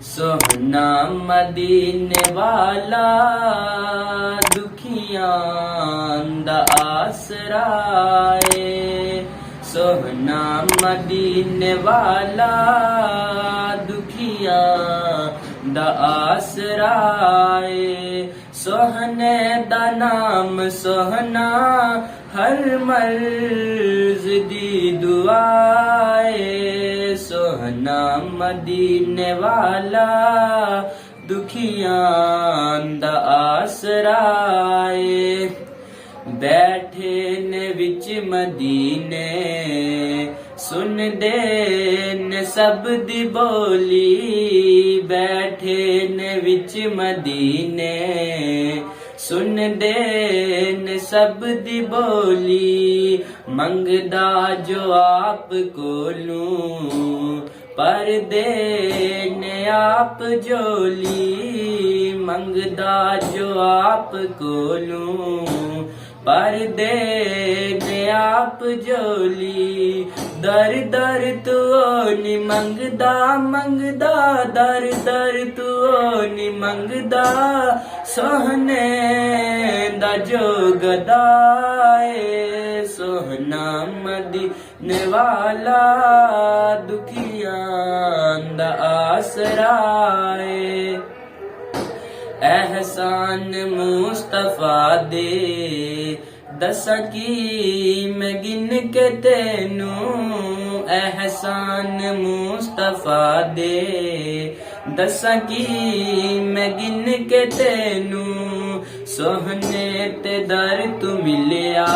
सोहना मदीने वाला दुखियां दा आसरा है। सोहना मदीने वाला दुखियां दा आसरा है। सोहने दा नाम सोहना हर मर्ज दी दुआ है। सोहना मदीने वाला दुखियां दा आसरा है। बैठे ने विच मदीने सुन दे ने सब दी बोली। बैठे ने विच मदीने सुन दे ने सब दी बोली। मंगदा जो आप कोलूं पर दे ने आप जोली। मंगदा जो आप कोलूं पर दे ने आप जोली। दर दर तू नी मंगदा मंगदा दर दर तू नी मंगदा। सोहने दा जो गदाए सोहना मदीने वाला दुखियां दा आसरा है। एहसान मुस्तफा दे दसा की मैं गिन के तेनू। एहसान मुस्तफा दे दसा की मैं गिन के तेनू। सोहने ते दर तू मिलिया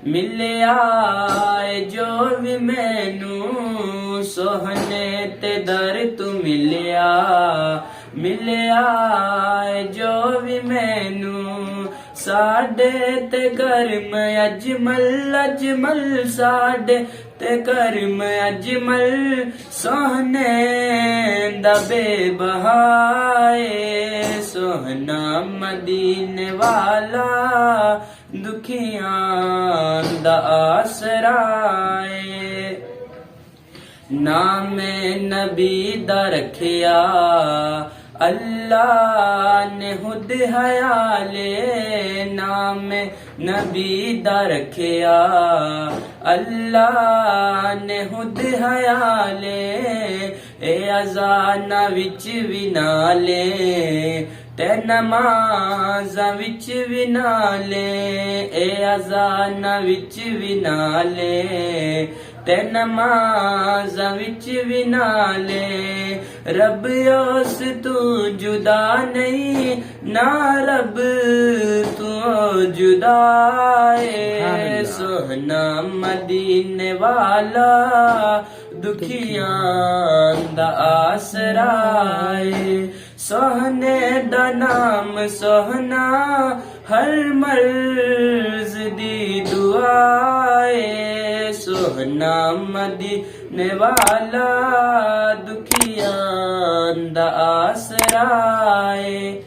मिलिया जो भी मैनू। सोहने ते दर तू मिलिया मिलिया जो भी मैनू। साडे ते कर्म अजमल अजमल साडे ते कर्म अजमल। सोहने दा बेबहाए सोहना मदीने वाला दुखियां दा आसरा है। नाम नबी दा रखिया अल्लाह ने खुद हयाले। नाम नबी दा रखिया अल्लाह ने खुद हयाले। ए अज़ाना विच भी नाले ते नमाज़ां विच भी नाले। ए अज़ाना विच भी नाले ते नमाज़ां विच भी नाले। रब उस तू जुदा नहीं ना रब तू जुदा है। सोहना मदीने वाला दुखियां दा आसरा है। सोहने दा नाम सोहना हर मर्ज दी दुआ है। सोहना मदीने वाला दुखियां दा आसरा है।